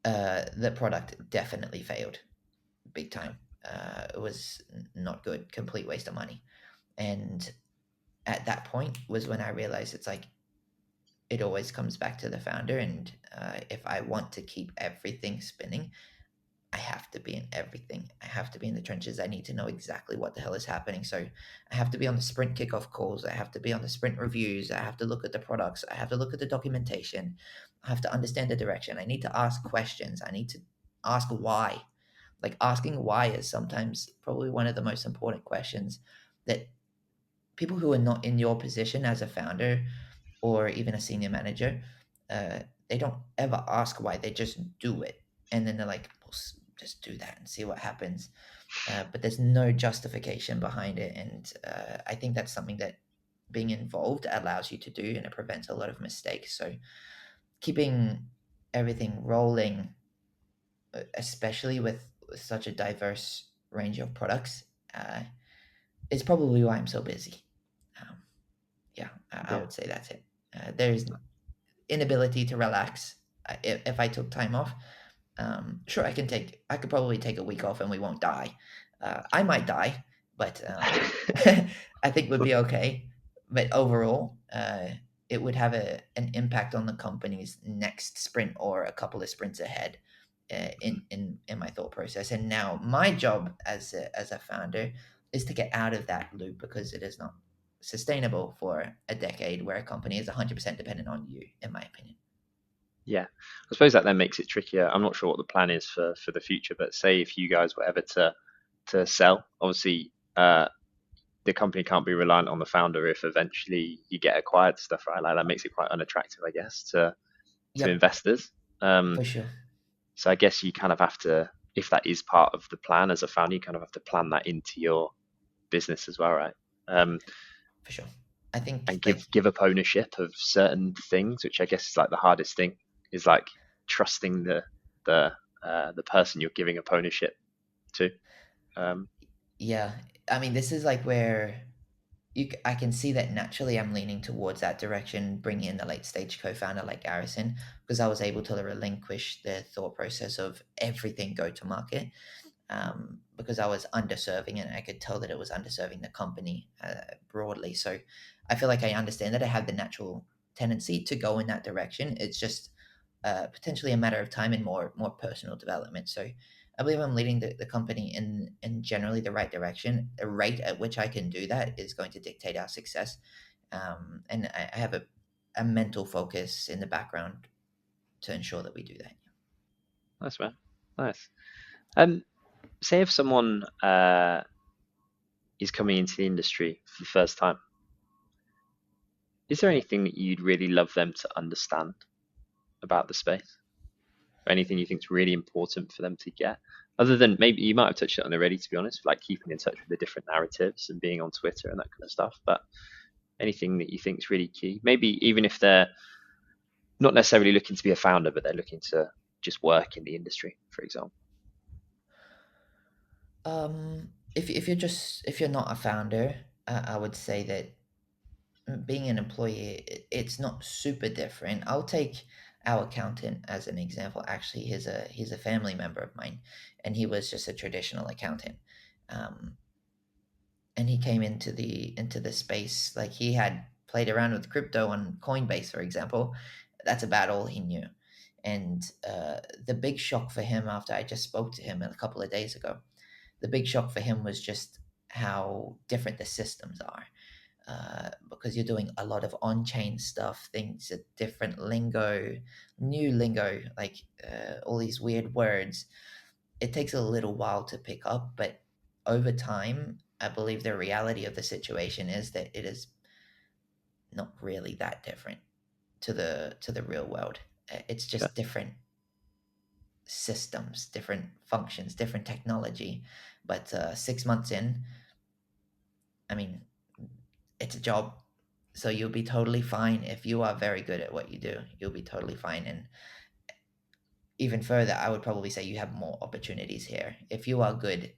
The product definitely failed big time. It was not good, complete waste of money. And at that point was when I realized it's like, it always comes back to the founder. And if I want to keep everything spinning, I have to be in everything. I have to be in the trenches. I need to know exactly what the hell is happening. So I have to be on the sprint kickoff calls. I have to be on the sprint reviews. I have to look at the products. I have to look at the documentation. I have to understand the direction. I need to ask questions. I need to ask why. Like, asking why is sometimes probably one of the most important questions that people who are not in your position as a founder or even a senior manager, uh, they don't ever ask why. They just do it, and then they're like, well, just do that and see what happens. But there's no justification behind it, and I think that's something that being involved allows you to do, and it prevents a lot of mistakes. So keeping everything rolling especially with such a diverse range of products, is probably why I'm so busy. Um, yeah, I
Yeah.
would say that's it. There's inability to relax. If I took time off, sure, I could probably take a week off and we won't die. I might die, but I think we'd be okay. But overall, it would have an impact on the company's next sprint or a couple of sprints ahead. In my thought process, and now my job as a founder is to get out of that loop, because it is not sustainable for a decade where a company is 100% dependent on you, in my opinion.
Yeah, I suppose that then makes it trickier. I'm not sure what the plan is for the future, but say if you guys were ever to sell, obviously the company can't be reliant on the founder if eventually you get acquired stuff, right? Like that makes it quite unattractive, I guess, to
Yep,
investors. Um,
for sure.
so I guess you kind of have to, if that is part of the plan as a founder, you kind of have to plan that into your business as well, right? Um,
For sure. I think
and
like
give up ownership of certain things, which I guess is like the hardest thing, is like trusting the the person you're giving up ownership to. Um,
yeah, I mean this is like where I can see that naturally I'm leaning towards that direction, bringing in the late stage co-founder like Garrison, because I was able to relinquish the thought process of everything go to market, because I was underserving it and I could tell that it was underserving the company broadly. So I feel like I understand that I have the natural tendency to go in that direction. It's just potentially a matter of time and more personal development. So I believe I'm leading the company in generally the right direction. The rate at which I can do that is going to dictate our success. And I have a mental focus in the background to ensure that we do that.
nice man, nice. Um, say if someone is coming into the industry for the first time, is there anything that you'd really love them to understand about the space? Or anything you think is really important for them to get? Other than maybe you might have touched it on already, to be honest, like keeping in touch with the different narratives and being on Twitter and that kind of stuff. But anything that you think is really key, maybe even if they're not necessarily looking to be a founder, but they're looking to just work in the industry, for example.
If you're not a founder, I would say that being an employee, it's not super different. I'll take our accountant as an example. Actually, he's a family member of mine, and he was just a traditional accountant. Um, and he came into the space, like he had played around with crypto on Coinbase, for example. That's about all he knew. And the big shock for him, after I just spoke to him a couple of days ago, the big shock for him was just how different the systems are, because you're doing a lot of on-chain stuff, things at different lingo, new lingo, like all these weird words. It takes a little while to pick up, but over time, I believe the reality of the situation is that it is not really that different to the real world. It's
Okay.
just different systems, different functions, different technology. But 6 months in, I mean, it's a job. So you'll be totally fine if you are very good at what you do. You'll be totally fine. And even further, I would probably say you have more opportunities here. If you are good,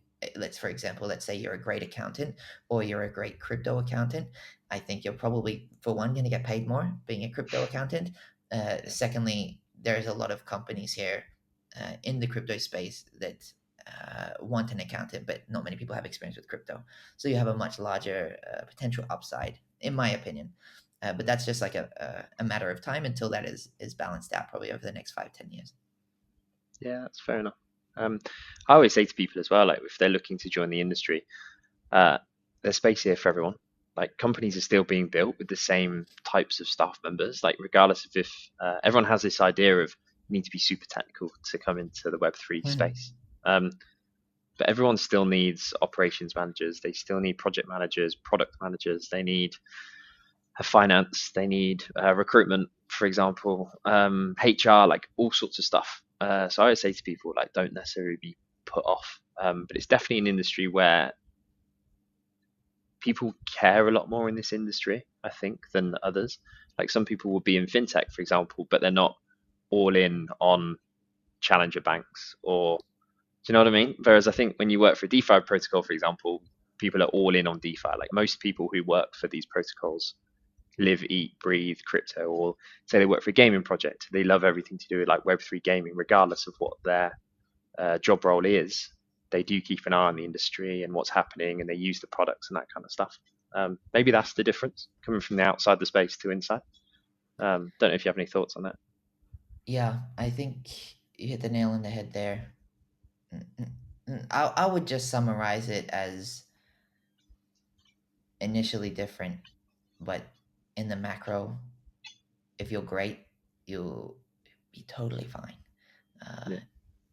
for example, let's say you're a great accountant or you're a great crypto accountant, I think you're probably, for one, going to get paid more being a crypto accountant. Secondly, there's a lot of companies here in the crypto space that want an accountant, but not many people have experience with crypto. So you have a much larger potential upside, in my opinion. But that's just like a matter of time until that is balanced out, probably over the next 5-10 years.
Yeah, that's fair enough. Um, I always say to people as well, like if they're looking to join the industry, uh, there's space here for everyone. Like companies are still being built with the same types of staff members, like regardless of if everyone has this idea of you need to be super technical to come into the Web3
Mhm.
space. Um, but everyone still needs operations managers. They still need project managers, product managers. They need finance. They need recruitment, for example, HR, like all sorts of stuff. So I would say to people, like, don't necessarily be put off. But it's definitely an industry where people care a lot more in this industry, I think, than others. Like some people will be in fintech, for example, but they're not all in on challenger banks, or do you know what I mean? Whereas I think when you work for a DeFi protocol, for example, people are all in on DeFi. Like most people who work for these protocols live, eat, breathe crypto, or say they work for a gaming project. They love everything to do with like Web3 gaming, regardless of what their job role is. They do keep an eye on the industry and what's happening, and they use the products and that kind of stuff. Maybe that's the difference coming from the outside the space to inside. Don't know if you have any thoughts on that.
Yeah, I think you hit the nail on the head there. I would just summarize it as initially different, but in the macro, if you're great, you'll be totally fine. Uh,
Yeah,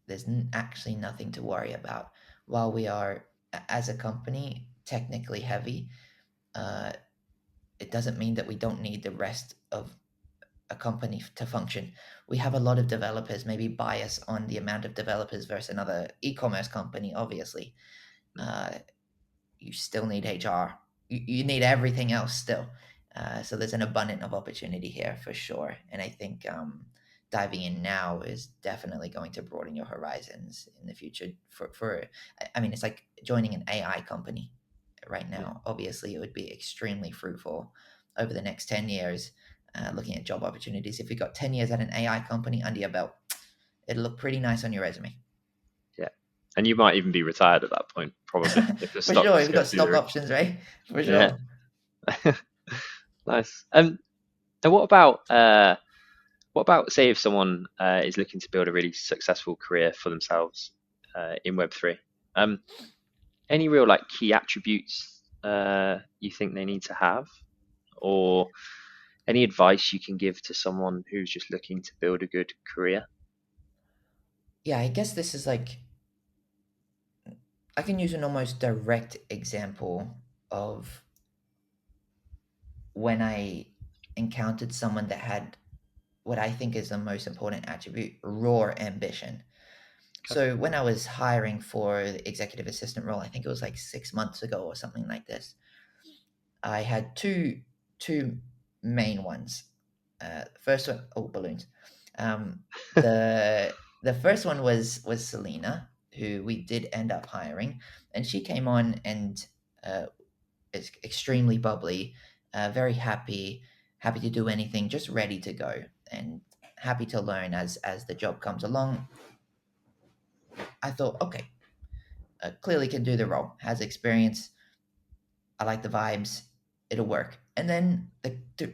there's actually nothing to worry about. While we are, as a company, technically heavy, uh, it doesn't mean that we don't need the rest of a company to function. We have a lot of developers, maybe bias on the amount of developers versus another e-commerce company, obviously. Uh, you still need HR. You need everything else still. So there's an abundance of opportunity here for sure. And I think diving in now is definitely going to broaden your horizons in the future. I mean, it's like joining an AI company right
yeah,
now. Obviously, it would be extremely fruitful over the next 10 years. Looking at job opportunities, if you got 10 years at an AI company under your belt, it'll look pretty nice on your resume.
yeah. And you might even be retired at that point, probably, if the
For sure,
stocks
if you
go
got
through the
stock
roof.
options, right? For
Yeah.
sure.
Nice. And what about say if someone is looking to build a really successful career for themselves in Web3? Um, any real like key attributes you think they need to have, or any advice you can give to someone who's just looking to build a good career?
Yeah, I guess this is like I can use an almost direct example of when I encountered someone that had what I think is the most important attribute, raw ambition.
Okay.
So when I was hiring for the executive assistant role, I think it was like 6 months ago or something like this. I had two main ones. First one, oh balloons. Um, the first one was Selena, who we did end up hiring, and she came on and is extremely bubbly, very happy to do anything, just ready to go, and happy to learn as the job comes along. I thought, okay, clearly can do the role, has experience. I like the vibes. It'll work. And then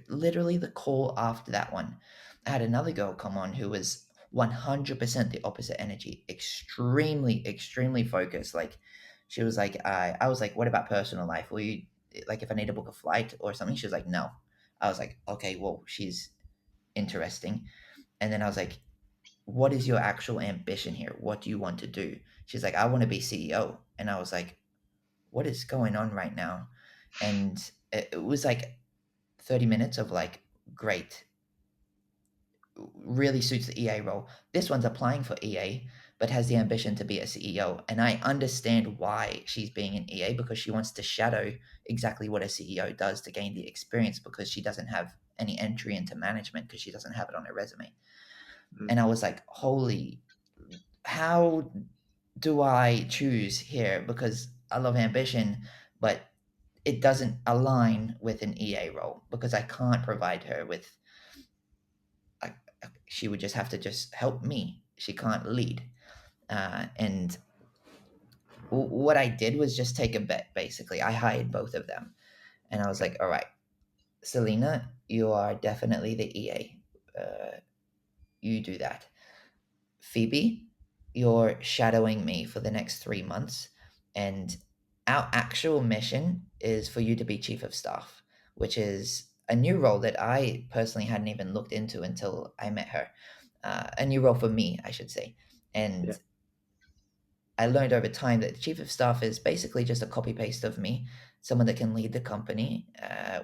literally the call after that one, I had another girl come on who was 100% the opposite energy, extremely focused. Like she was like, I was like, what about personal life? Will you like if I need to book a flight or something? She was like, no. I was like, okay, well, she's interesting. And then I was like, what is your actual ambition here? What do you want to do? She's like, I want to be CEO. And I was like, what is going on right now? And it was like 30 minutes of like, great, really suits the EA role. This one's applying for EA, but has the ambition to be a CEO. And I understand why she's being an EA because she wants to shadow exactly what a CEO does to gain the experience because she doesn't have any entry into management because she doesn't have it on her resume.
Mm,
And I was like, holy, how do I choose here? Because I love ambition, but it doesn't align with an EA role because I can't provide her with. I, she would just have to just help me. She can't lead. And what I did was just take a bet. Basically, I hired both of them, and I was
okay.
like, "All right, Selena, you are definitely the EA. You do that. Phoebe, you're shadowing me for the next 3 months, and our actual mission is for you to be chief of staff, which is a new role that I personally hadn't even looked into until I met her. A new role for me, I should say.
Yeah.
And I learned over time that the chief of staff is basically just a copy paste of me, someone that can lead the company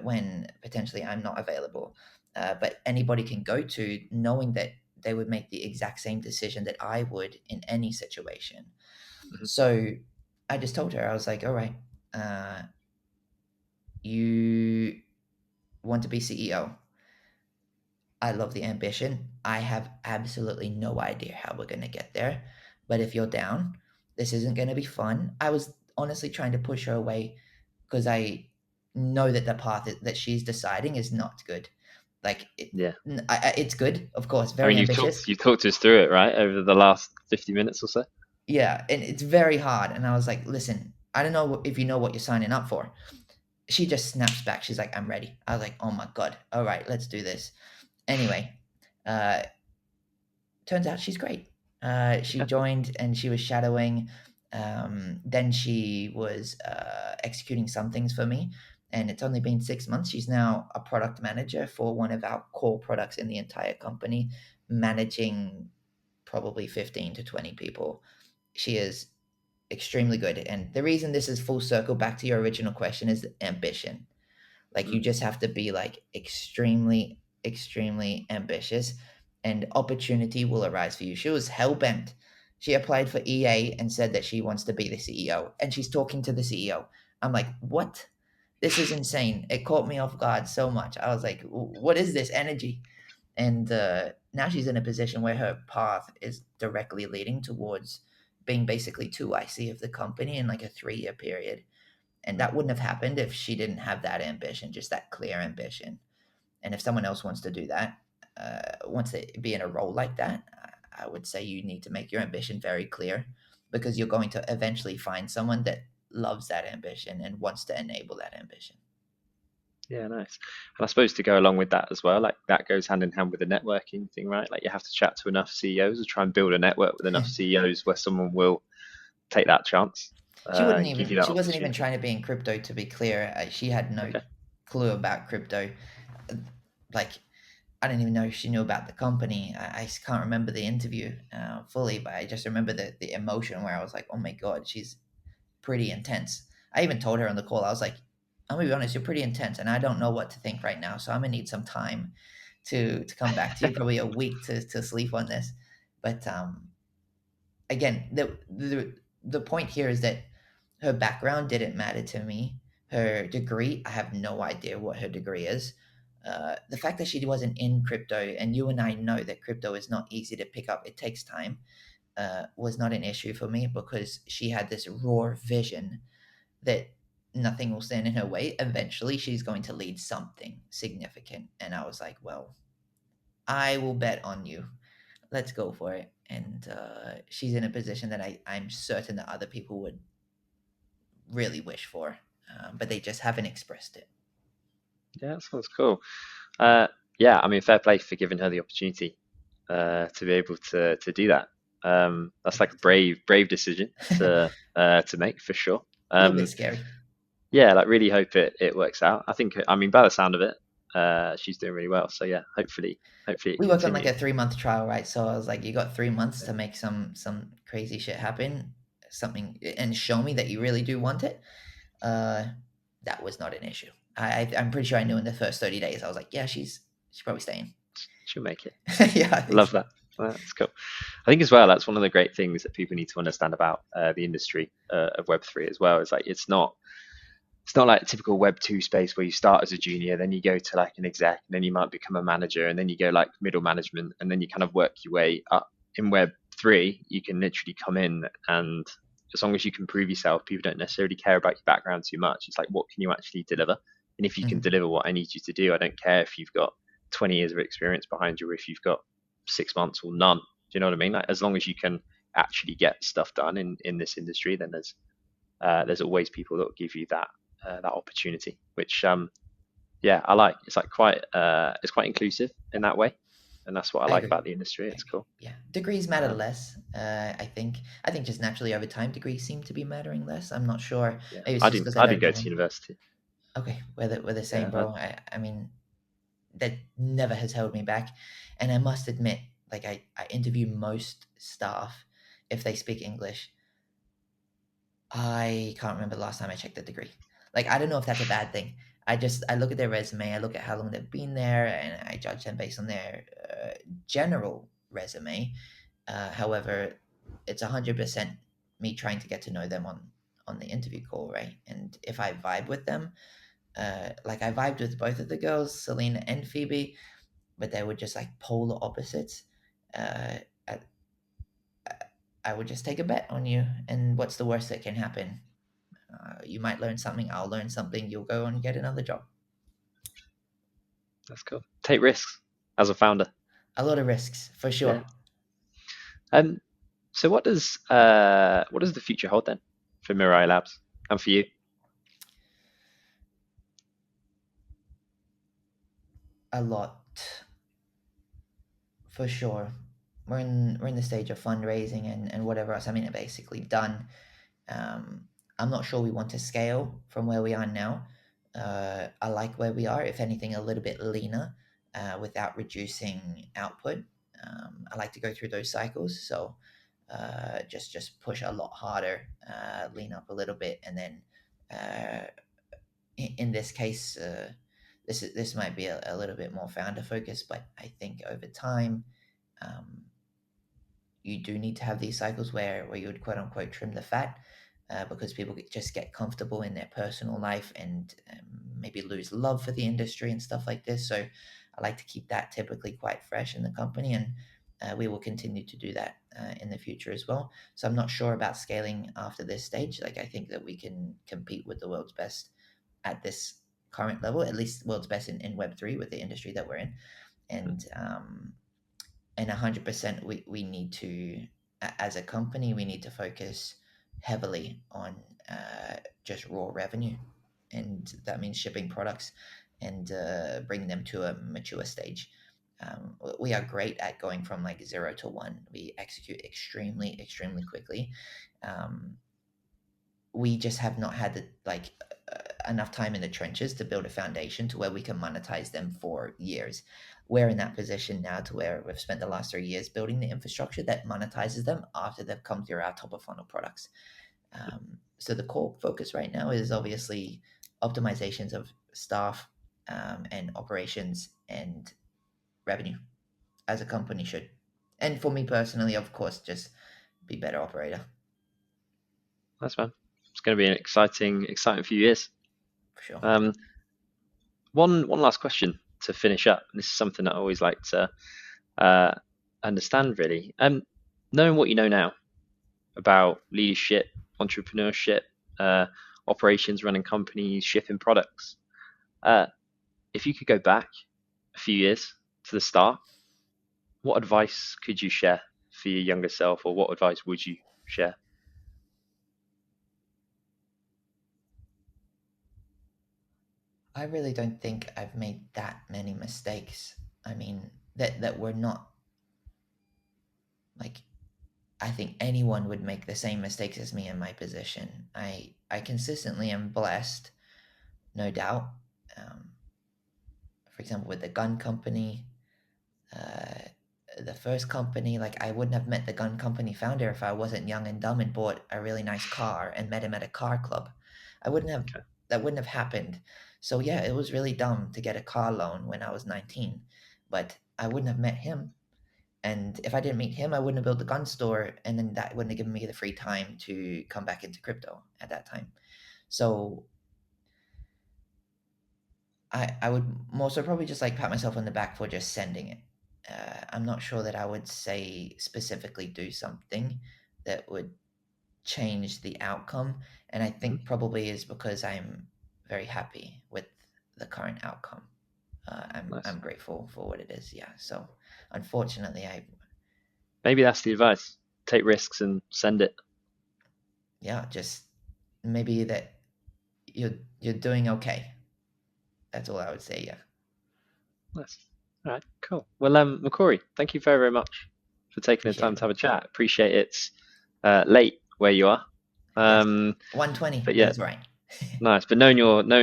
when potentially I'm not available. But anybody can go to knowing that they would make the exact same decision that I would in any situation.
Mhm.
So I just told her, I was like, all right, uh, you want to be CEO. I love the ambition. I have absolutely no idea how we're going to get there. But if you're down, this isn't going to be fun. I was honestly trying to push her away because I know that the path that she's deciding is not good. Like,
Yeah.
it's good, of course,
I
very
mean,
ambitious.
you've talked us through it, right, over the last 50 minutes or so.
Yeah, and it's very hard. And I was like, listen, I don't know if you know what you're signing up for. She just snaps back. She's like, I'm ready. I was like, oh my God. All right, let's do this. Anyway, uh, turns out she's great. She
Yeah.
joined and she was shadowing. Then she was executing some things for me. And it's only been 6 months. She's now a product manager for one of our core products in the entire company, managing probably 15 to 20 people. She is extremely good. And the reason this is full circle back to your original question is ambition. Like, you
Mm.
just have to be like extremely, extremely ambitious, and opportunity will arise for you. She was hell bent. She applied for EA and said that she wants to be the CEO, and she's talking to the CEO. I'm like, what? This is insane. It caught me off guard so much. I was like, what is this energy? And now she's in a position where her path is directly leading towards being basically 2 IC of the company in like a 3-year period. And
Mm.
that wouldn't have happened if she didn't have that ambition, just that clear ambition. And if someone else wants to do that, wants to be in a role like that, I would say you need to make your ambition very clear, because you're going to eventually find someone that loves that ambition and wants to enable that ambition.
Yeah, nice. And I suppose to go along with that as well, like that goes hand in hand with the networking thing, right? Like you have to chat to enough CEOs or try and build a network with enough CEOs where someone will take that chance and give you that
She wasn't even
opportunity.
trying to be in crypto, to be clear. She had no
Okay.
clue about crypto. Like, I don't even know if she knew about the company. I can't remember the interview fully, but I just remember the emotion where I was like, oh my God, she's pretty intense. I even told her on the call, I was like, I'm gonna be honest, you're pretty intense, and I don't know what to think right now. So I'm gonna need some time to come back to you, probably a week to sleep on this. But again, the point here is that her background didn't matter to me. Her degree, I have no idea what her degree is. The fact that she wasn't in crypto, and you and I know that crypto is not easy to pick up, it takes time, was not an issue for me, because she had this raw vision that nothing will stand in her way. Eventually, she's going to lead something significant. And I was like, well, I will bet on you. Let's go for it. And she's in a position that I'm certain that other people would really wish for, but they just haven't expressed it.
Yeah, that sounds cool. Uh, yeah, I mean, fair play for giving her the opportunity to be able to do that. That's like a brave decision to make for sure.
A little bit
Um,
scary.
yeah, like really hope it works out. I think, I mean, by the sound of it, she's doing really well. So yeah, hopefully it
We worked on like
continues.
a 3-month trial, right? So I was like, you got 3 months to make some crazy shit happen, something, and show me that you really do want it. Uh, that was not an issue. I'm pretty sure I knew in the first 30 days. I was like, yeah, she's probably staying.
She'll make it.
Yeah, I think
Love
so.
that. That's cool. I think as well, that's one of the great things that people need to understand about the industry of Web3 as well. Is like it's not like a typical Web2 space where you start as a junior, then you go to like an exec, and then you might become a manager, and then you go like middle management, and then you kind of work your way up. In Web3, you can literally come in, and as long as you can prove yourself, people don't necessarily care about your background too much. It's like, what can you actually deliver? And if you can
Mhm.
deliver what I need you to do, I don't care if you've got 20 years of experience behind you, or if you've got 6 months or none. Do you know what I mean? Like, as long as you can actually get stuff done in this industry, then there's always people that will give you that opportunity, which yeah, I like. It's like it's quite inclusive in that way, and that's what I
I
like
agree.
about the industry.
I
It's
agree.
cool.
Yeah, degrees matter
Um,
less. I think. I think just naturally over time, degrees seem to be mattering less. I'm not sure.
yeah,
Maybe it's just because I
I didn't
don't
go
know
to
any.
university.
Okay, we're the same,
Yeah,
bro. I mean, that never has held me back, and I must admit, like I interview most staff if they speak English. I can't remember the last time I checked the degree. Like, I don't know if that's a bad thing. I look at their resume, I look at how long they've been there, and I judge them based on their general resume. However, it's 100% me trying to get to know them on the interview call, right? And if I vibe with them, like I vibed with both of the girls, Selena and Phoebe, but they were just like polar opposites. Uh, I, I would just take a bet on you, and what's the worst that can happen? You might learn something, I'll learn something, you'll go and get another job.
That's cool. Take risks as a founder.
A lot of risks, for
Yeah.
sure.
Um, so what does the future hold then for Mirai Labs and for you?
A lot, for sure. We're in the stage of fundraising and whatever else. I mean, basically done. Um, I'm not sure we want to scale from where we are now. I like where we are, if anything, a little bit leaner without reducing output. I like to go through those cycles. So just push a lot harder, lean up a little bit, and then uh, in this case, this might be a little bit more founder focused, but I think over time, um, you do need to have these cycles where you would quote unquote trim the fat, because people just get comfortable in their personal life and maybe lose love for the industry and stuff like this. So I like to keep that typically quite fresh in the company, and we will continue to do that in the future as well. So I'm not sure about scaling after this stage. Like, I think that we can compete with the world's best at this current level, at least world's best in Web3 with the industry that we're in. And 100% we need to, as a company, we need to focus heavily on just raw revenue, and that means shipping products and bringing them to a mature stage. We are great at going from like 0 to 1. We execute extremely quickly. um, we just have not had enough time in the trenches to build a foundation to where we can monetize them for years. We're in that position now to where we've spent the last 3 years building the infrastructure that monetizes them after they've come through our top of funnel products. So the core focus right now is obviously optimizations of staff, and operations and revenue, as a company should. And for me personally, of course, just be better operator,
That's man. It's going to be an exciting few years.
for sure.
Um, one last question to finish up. This is something that I always like to uh, understand really. Knowing what you know now about leadership, entrepreneurship, uh, operations, running companies, shipping products. Uh, if you could go back a few years to the start, what advice could you share for your younger self, or what advice would you share?
I really don't think I've made that many mistakes. I mean, that were not like, I think anyone would make the same mistakes as me in my position. I consistently am blessed, no doubt. Um, for example, with the gun company, uh, the first company, like, I wouldn't have met the gun company founder if I wasn't young and dumb and bought a really nice car and met him at a car club. I wouldn't have
Okay.
That wouldn't have happened. So yeah, it was really dumb to get a car loan when I was 19, but I wouldn't have met him. And if I didn't meet him, I wouldn't have built the gun store, and then that wouldn't have given me the free time to come back into crypto at that time. So I would more so probably just like pat myself on the back for just sending it. I'm not sure that I would say specifically do something that would change the outcome, and I
Mhm.
think probably is because I'm very happy with the current outcome.
Nice.
I'm grateful for what it is. Yeah. So unfortunately,
Maybe that's the advice. Take risks and send it.
yeah, just maybe that you're doing okay. That's all I would say. Yeah.
Nice. All right, cool. Well, Corey, thank you very much for taking the
Appreciate
time
it,
to
bro.
have a chat. Appreciate it's late where you are.
Yes.
Um,
120.
but yeah,
That's right.
nice. But knowing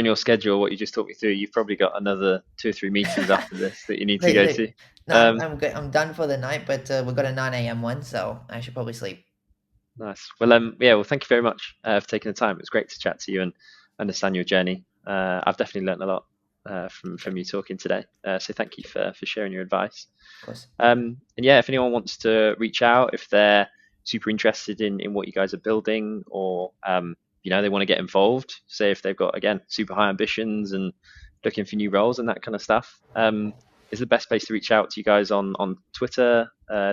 your schedule, what you just talked me through, you've probably got another 2 or 3 meetings after this that you need to
They,
go
they,
to.
no,
Um,
I'm good. I'm done for the night, but we've got a 9 a.m. one, so I should probably sleep.
nice. Well, yeah. Well, thank you very much for taking the time. It was great to chat to you and understand your journey. I've definitely learned a lot
Sure.
from you talking today. So thank you for sharing your advice.
Of course.
And yeah, if anyone wants to reach out, if they're super interested in what you guys are building, or they want to get involved, say if they've got again super high ambitions and looking for new roles and that kind of stuff, is the best place to reach out to you guys on Twitter,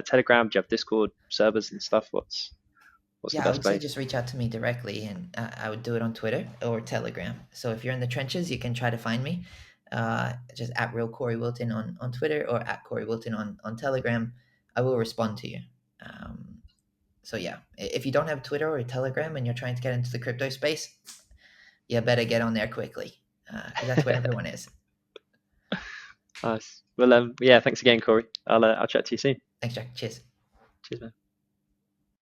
Telegram? Do you have Discord servers and stuff? What's the
Yeah, I
best
would say
place?
just reach out to me directly, and I would do it on Twitter or Telegram. So if you're in the trenches, you can try to find me, just at real Corey Wilton on Twitter or at Corey Wilton on Telegram. I will respond to you. So yeah, if you don't have Twitter or Telegram and you're trying to get into the crypto space, you better get on there quickly, because that's where everyone is.
Nice. Well, yeah, thanks again, Corey. I'll chat to you soon.
Thanks, Jack. Cheers.
Cheers, man.